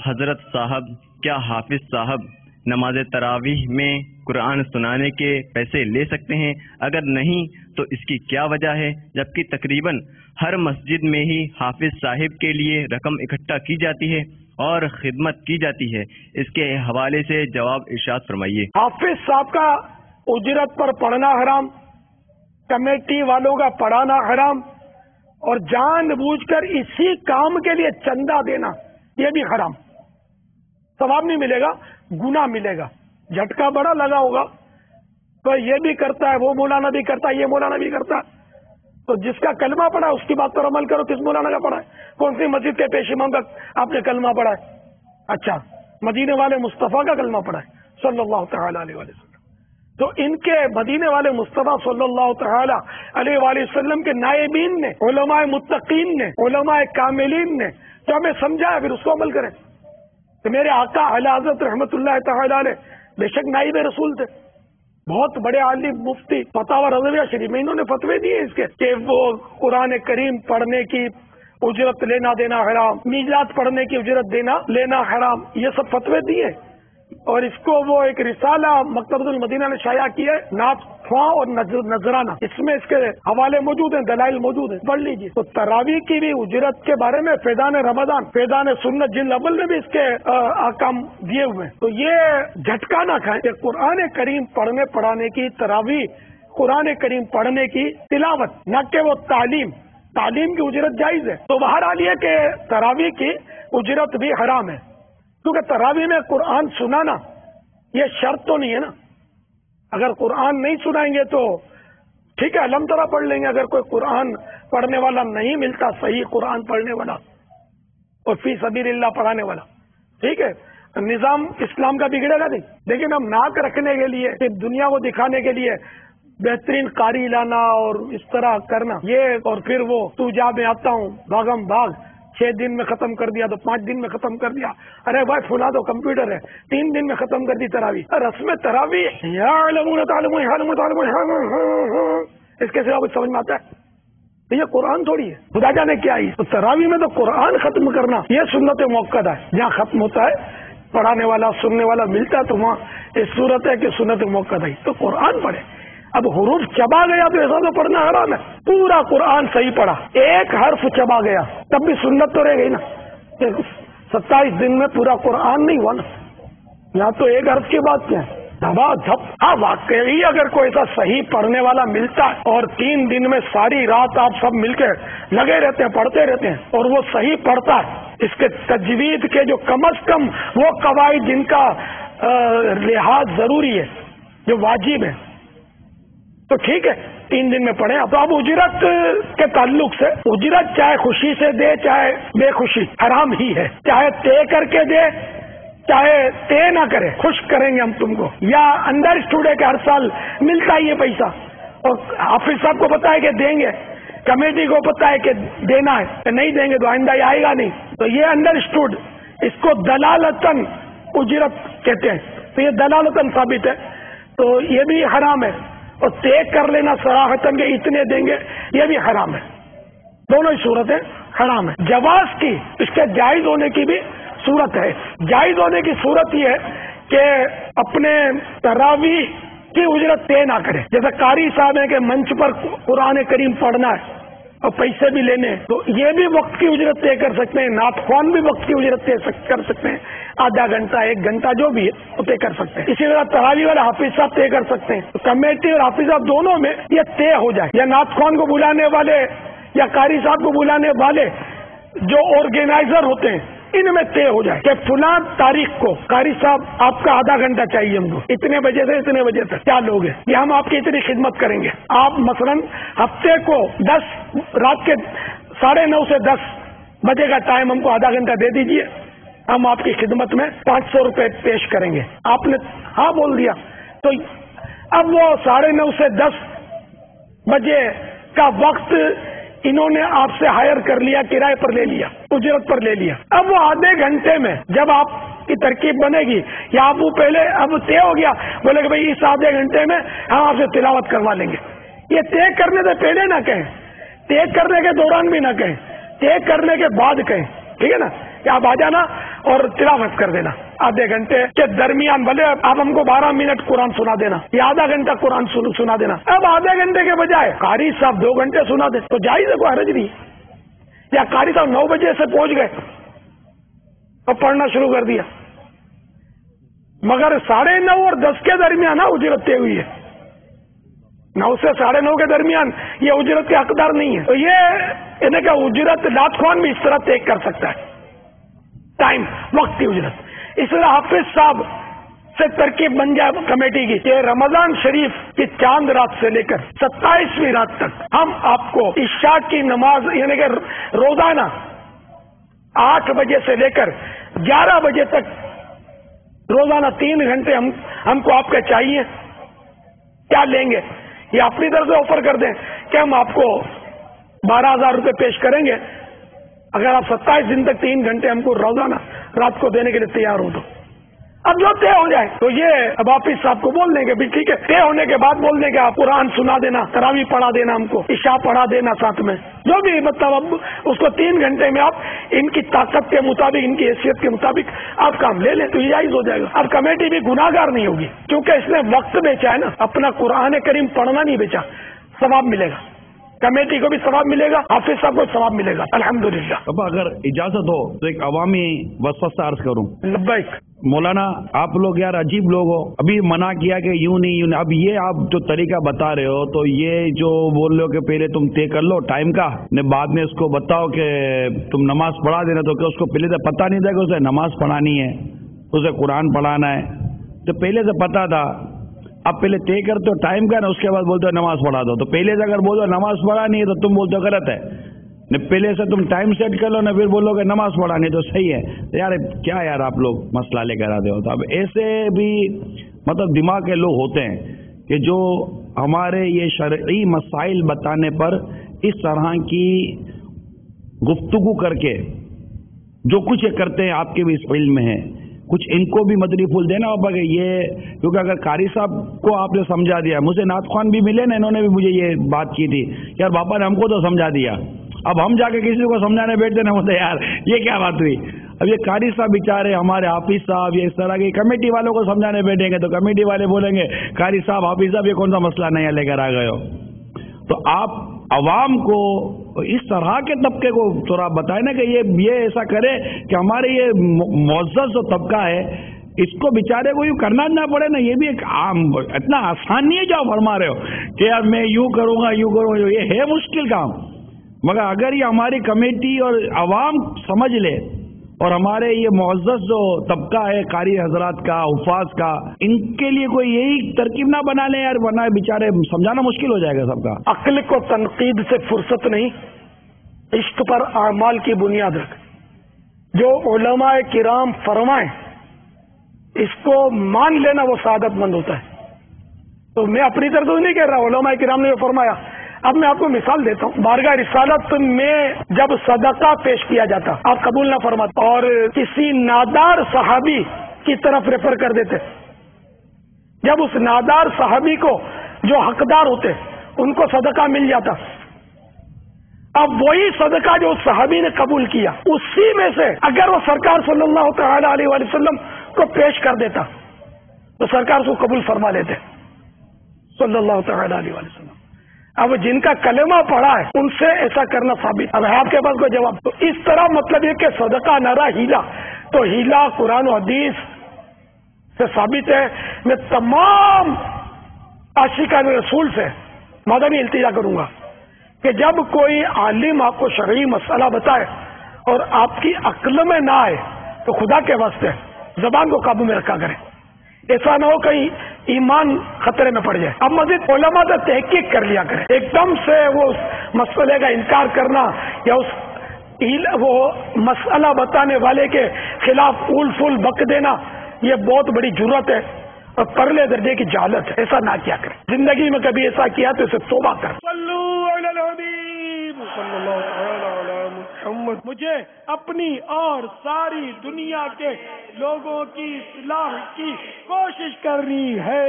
حضرت صاحب، کیا حافظ صاحب نماز تراویح میں قرآن سنانے کے پیسے لے سکتے ہیں؟ اگر نہیں تو اس کی کیا وجہ ہے، جبکہ تقریباً ہر مسجد میں ہی حافظ صاحب کے لیے رقم اکٹھا کی جاتی ہے اور خدمت کی جاتی ہے؟ اس کے حوالے سے جواب ارشاد فرمائیے۔ حافظ صاحب کا اجرت پر پڑھنا حرام، کمیٹی والوں کا پڑھانا حرام، اور جان بوجھ کر اسی کام کے لیے چندہ دینا یہ بھی حرام۔ ثواب نہیں ملے گا، گناہ ملے گا۔ جھٹکا بڑا لگا ہوگا تو یہ بھی کرتا ہے، وہ مولانا بھی کرتا ہے، یہ مولانا بھی کرتا ہے۔ تو جس کا کلمہ پڑھا ہے اس کی بات پر عمل کرو۔ کس مولانا کا پڑھا ہے؟ کون سی مسجد کے پیش امام کا آپ نے کلمہ پڑھا ہے؟ اچھا، مدینے والے مصطفیٰ کا کلمہ پڑھا ہے صلی اللہ تعالی علیہ وسلم۔ تو ان کے مدینے والے مصطفیٰ صلی اللہ تعالی علیہ وآلہ وسلم کے نائبین نے، علماء متقین نے، علماء کاملین نے جو ہمیں سمجھایا، پھر اس کو عمل کریں۔ کہ میرے آقا اعلی حضرت رحمت اللہ تعالی علیہ بے شک نائب رسول تھے، بہت بڑے عالم، مفتی، فتاوی رضویہ شریف میں انہوں نے فتوے دیے اس کے کہ وہ قرآن کریم پڑھنے کی اجرت لینا دینا حرام، میلاد پڑھنے کی اجرت لینا حرام، یہ سب فتوے دیے۔ اور اس کو وہ ایک رسالہ مکتبۃ المدینہ نے شائع کیا ہے، نعت خواں اور نذرانہ، اس میں اس کے حوالے موجود ہیں، دلائل موجود ہیں، پڑھ لیجیے۔ تو تراویح کی بھی اجرت کے بارے میں فیضان رمضان، فیضان سنت جلد اول میں بھی اس کے احکام دیے ہوئے ہیں۔ تو یہ جھٹکا نہ کھائیں کہ قرآن کریم پڑھنے پڑھانے کی تراویح، قرآن کریم پڑھنے کی تلاوت، نہ کہ وہ تعلیم کی اجرت جائز ہے۔ تو بہرحال یہ کہ تراویح کی اجرت بھی حرام ہے، کیونکہ تراویح میں قرآن سنانا یہ شرط تو نہیں ہے نا۔ اگر قرآن نہیں سنائیں گے تو ٹھیک ہے، الحمد للہ پڑھ لیں گے۔ اگر کوئی قرآن پڑھنے والا نہیں ملتا، صحیح قرآن پڑھنے والا اور فی سبیل اللہ پڑھانے والا، ٹھیک ہے، نظام اسلام کا بگڑے گا نہیں۔ لیکن ہم ناک رکھنے کے لیے، صرف دنیا کو دکھانے کے لیے بہترین قاری لانا اور اس طرح کرنا، یہ اور پھر وہ تو جا میں آتا ہوں بھاگم بھاگ، 6 دن میں ختم کر دیا تو 5 دن میں ختم کر دیا، ارے بھائی فلاں تو کمپیوٹر ہے 3 دن میں ختم کر دی تراویح۔ رسم تراویح اس کے سوا کچھ سمجھ میں آتا ہے؟ یہ قرآن تھوڑی ہے، خدا جانے کیا ہے۔ تو تراویح میں تو قرآن ختم کرنا یہ سنت موقدہ ہے، جہاں ختم ہوتا ہے پڑھانے والا سننے والا ملتا ہے تو وہاں اس صورت ہے کہ سنت موقدہ ہی تو قرآن پڑھے۔ اب حروف چبا گیا تو ایسا تو پڑھنا حرام ہے۔ پورا قرآن صحیح پڑھا، ایک حرف چبا گیا تب بھی سنت تو رہ گئی نا۔ 27 دن میں پورا قرآن نہیں ہوا نا، یہاں تو ایک حرف کی بات کیا ہے، دھبا دھپ۔ ہاں واقعی اگر کوئی ایسا صحیح پڑھنے والا ملتا ہے اور 3 دن میں ساری رات آپ سب مل کے لگے رہتے ہیں، پڑھتے رہتے ہیں، اور وہ صحیح پڑھتا ہے، اس کے تجوید کے جو کم از کم وہ قواعد جن کا لحاظ ضروری ہے، جو واجب ہے، تو ٹھیک ہے 3 دن میں پڑھیں۔ تو اب اجرت کے تعلق سے، اجرت چاہے خوشی سے دے چاہے بے خوشی حرام ہی ہے، چاہے طے کر کے دے چاہے طے نہ کرے، خوش کریں گے ہم تم کو، یا انڈر اسٹوڈ ہے کہ ہر سال ملتا ہی یہ پیسہ، اور حافظ صاحب کو پتا ہے کہ دیں گے، کمیٹی کو پتا ہے کہ دینا ہے، کہ نہیں دیں گے تو آئندہ یہ آئے گا نہیں، تو یہ انڈر اسٹوڈ، اس کو دلالتاً اجرت کہتے ہیں، تو یہ دلالتاً ثابت ہے، تو یہ بھی حرام ہے۔ اور طے کر لینا صراحتاً کہ اتنے دیں گے، یہ بھی حرام ہے۔ دونوں ہی صورتیں حرام ہے۔ جواز کی، اس کے جائز ہونے کی بھی صورت ہے۔ جائز ہونے کی صورت یہ ہے کہ اپنے تراویح کی اجرت طے نہ کرے، جیسے قاری صاحب ہیں کہ منچ پر قرآن کریم پڑھنا ہے اور پیسے بھی لینے ہیں، تو یہ بھی وقت کی اجرت طے کر سکتے ہیں۔ نعت خوان بھی وقت کی اجرت طے کر سکتے ہیں، آدھا گھنٹہ 1 گھنٹہ جو بھی ہے وہ طے کر سکتے ہیں۔ اسی طرح تراویح والے حافظ صاحب طے کر سکتے ہیں۔ تو کمیٹی اور حافظ صاحب دونوں میں یہ طے ہو جائے، یا نعت خوان کو بلانے والے یا قاری صاحب کو بلانے والے جو آرگنائزر ہوتے ہیں ان میں طے ہو جائے کہ فلاں تاریخ کو قاری صاحب آپ کا آدھا گھنٹہ چاہیے ہم کو، اتنے بجے سے اتنے بجے تک، کیا لوگ ہیں، یہ ہم آپ کی اتنی خدمت کریں گے۔ آپ مثلاً ہفتے کو رات کے 9:30 سے 10 بجے کا ٹائم ہم کو آدھا گھنٹہ دے دیجئے، ہم آپ کی خدمت میں 500 روپے پیش کریں گے۔ آپ نے ہاں بول دیا، تو اب وہ 9:30 سے 10 بجے کا وقت انہوں نے آپ سے ہائر کر لیا، کرائے پر لے لیا، اجرت پر لے لیا۔ اب وہ آدھے گھنٹے میں جب آپ کی ترکیب بنے گی یا آپ وہ پہلے اب طے ہو گیا، بولے کہ بھائی اس آدھے گھنٹے میں ہم آپ سے تلاوت کروا لیں گے، یہ طے کرنے سے پہلے نہ کہیں، طے کرنے کے دوران بھی نہ کہیں، طے کرنے کے بعد کہیں، ٹھیک ہے نا، کہ آپ آ جانا اور تلاوت کر دینا آدھے گھنٹے کے درمیان. بھلے آپ ہم کو 12 منٹ قرآن سنا دینا یا آدھا گھنٹہ قرآن سنا دینا. اب آدھے گھنٹے کے بجائے قاری صاحب 2 گھنٹے سنا دیں تو جائز ہے، کوئی حرج نہیں. یا قاری صاحب 9 بجے سے پہنچ گئے اور پڑھنا شروع کر دیا، مگر 9:30 اور 10 کے درمیان اجرت طے ہوئی ہے. 9 سے 9:30 کے درمیان یہ اجرت کے حقدار نہیں ہے. تو یہ انہیں کہ اجرت نعت خوان بھی اس طرح طے کر سکتا ہے، ٹائم، وقت کی اجرت. اس طرح حافظ صاحب سے ترکیب بن جائے کمیٹی کی کہ رمضان شریف کی چاند رات سے لے کر 27ویں رات تک ہم آپ کو عشاء کی نماز یعنی کہ روزانہ 8 بجے سے لے کر 11 بجے تک روزانہ 3 گھنٹے ہم کو آپ کے چاہیے. کیا لیں گے؟ یہ اپنی طرف سے آفر کر دیں کہ ہم آپ کو 12,000 روپے پیش کریں گے اگر آپ 27 دن تک 3 گھنٹے ہم کو روزانہ رات کو دینے کے لیے تیار ہو. تو اب جو طے ہو جائے تو یہ اب حافظ صاحب کو بول دیں گے بھی ٹھیک ہے. طے ہونے کے بعد بول دیں گے آپ قرآن سنا دینا، تراویح پڑھا دینا، ہم کو عشاء پڑھا دینا ساتھ میں، جو بھی مطلب اب اس کو 3 گھنٹے میں آپ ان کی طاقت کے مطابق، ان کی حیثیت کے مطابق آپ کام لے لیں تو یہ جائز ہو جائے گا. اب کمیٹی بھی گناہگار نہیں ہوگی کیونکہ اس نے وقت بیچا ہے نا، اپنا قرآن کریم پڑھنا نہیں بیچا. ثواب ملے گا، کمیٹی کو بھی ثواب ملے گا، حافظ صاحب کو ثواب ملے گا الحمدللہ. اب اگر اجازت ہو تو ایک عوامی وسوسہ عرض کروں. لبیک. مولانا آپ لوگ یار عجیب لوگ ہو، ابھی منع کیا کہ یوں نہیں. اب یہ آپ جو طریقہ بتا رہے ہو تو یہ جو بول رہے ہو کہ پہلے تم طے کر لو ٹائم کا، نے بعد میں اس کو بتاؤ کہ تم نماز پڑھا دینا، تو کہ اس کو پہلے سے پتہ نہیں تھا کہ اسے نماز پڑھانی ہے، اسے قرآن پڑھانا ہے، تو پہلے سے پتا تھا. اب پہلے طے کرتے ہو ٹائم کا نا، اس کے بعد بولتے ہو نماز پڑھا دو. تو پہلے سے اگر بولو نماز پڑھانی ہے تو تم بولتے ہو غلط ہے. پہلے سے تم ٹائم سیٹ کر لو نا، پھر بولو کہ نماز پڑھانی تو صحیح ہے. یار کیا یار آپ لوگ مسئلہ لے کر آتے ہو. تو اب ایسے بھی مطلب دماغ کے لوگ ہوتے ہیں کہ جو ہمارے یہ شرعی مسائل بتانے پر اس طرح کی گفتگو کر کے جو کچھ یہ کرتے ہیں، آپ کے بھی اس علم میں ہے، کچھ ان کو بھی مدری پھول دینا ہوگا کہ یہ، کیونکہ اگر قاری صاحب کو آپ نے سمجھا دیا، مجھے نعت خوان بھی ملے نا، انہوں نے بھی مجھے یہ بات کی تھی یار باپا نے ہم کو تو سمجھا دیا، اب ہم جا کے کسی کو سمجھانے بیٹھتے نا، بولتے یار یہ کیا بات ہوئی. اب یہ قاری صاحب بیچارے ہمارے حافظ صاحب یہ اس طرح کی کمیٹی والوں کو سمجھانے بیٹھیں گے تو کمیٹی والے بولیں گے قاری صاحب حافظ صاحب یہ کون سا مسئلہ نیا لے کر آ گئے ہو. تو آپ عوام کو اس طرح کے طبقے کو تھوڑا بتائیں نا کہ یہ ایسا کرے کہ ہمارے یہ معزز جو طبقہ ہے اس کو بیچارے کو یوں کرنا نہ پڑے نا. یہ بھی ایک عام اتنا آسان نہیں ہے جو آپ فرما رہے ہو کہ یار میں یوں کروں گا یوں کروں گا، یہ ہے مشکل کام. مگر اگر یہ ہماری کمیٹی اور عوام سمجھ لے اور ہمارے یہ معزز جو طبقہ ہے قاری حضرات کا، حفاظ کا، ان کے لیے کوئی یہی ترکیب نہ بنا لیں یار، ورنہ بیچارے سمجھانا مشکل ہو جائے گا سب کا. عقل کو تنقید سے فرصت نہیں، عشق پر اعمال کی بنیاد رکھ. جو علماء کرام فرمائیں اس کو مان لینا وہ سعادت مند ہوتا ہے. تو میں اپنی طرف سے نہیں کہہ رہا، علماء کرام نے جو فرمایا. اب میں آپ کو مثال دیتا ہوں. بارگاہ رسالت میں جب صدقہ پیش کیا جاتا آپ قبول نہ فرماتے اور کسی نادار صحابی کی طرف ریفر کر دیتے، جب اس نادار صحابی کو جو حقدار ہوتے ان کو صدقہ مل جاتا، اب وہی صدقہ جو اس صحابی نے قبول کیا اسی میں سے اگر وہ سرکار صلی اللہ تعالی علیہ وآلہ وسلم کو پیش کر دیتا تو سرکار کو قبول فرما لیتے صلی اللہ تعالی علیہ وآلہ وسلم. اب جن کا کلمہ پڑھا ہے ان سے ایسا کرنا ثابت. اب ہے آپ کے پاس کوئی جواب؟ تو اس طرح مطلب یہ کہ صدقہ نہ رہا ہیلا، تو ہیلا قرآن و حدیث سے ثابت ہے. میں تمام عاشقان رسول سے مدنی التجا کروں گا کہ جب کوئی عالم آپ کو شرعی مسئلہ بتائے اور آپ کی عقل میں نہ آئے تو خدا کے واسطے زبان کو قابو میں رکھا کریں. ایسا نہ ہو کہیں ایمان خطرے میں پڑ جائے. اب مزید علماء سے تحقیق کر لیا کریں. ایک دم سے وہ مسئلے کا انکار کرنا یا وہ مسئلہ بتانے والے کے خلاف پھول پھول بک دینا یہ بہت بڑی جرات ہے اور پرلے درجے کی جہالت ہے. ایسا نہ کیا کریں. زندگی میں کبھی ایسا کیا تو اسے توبہ کر. مجھے اپنی اور ساری دنیا کے لوگوں کی اصلاح کی کوشش کرنی ہے.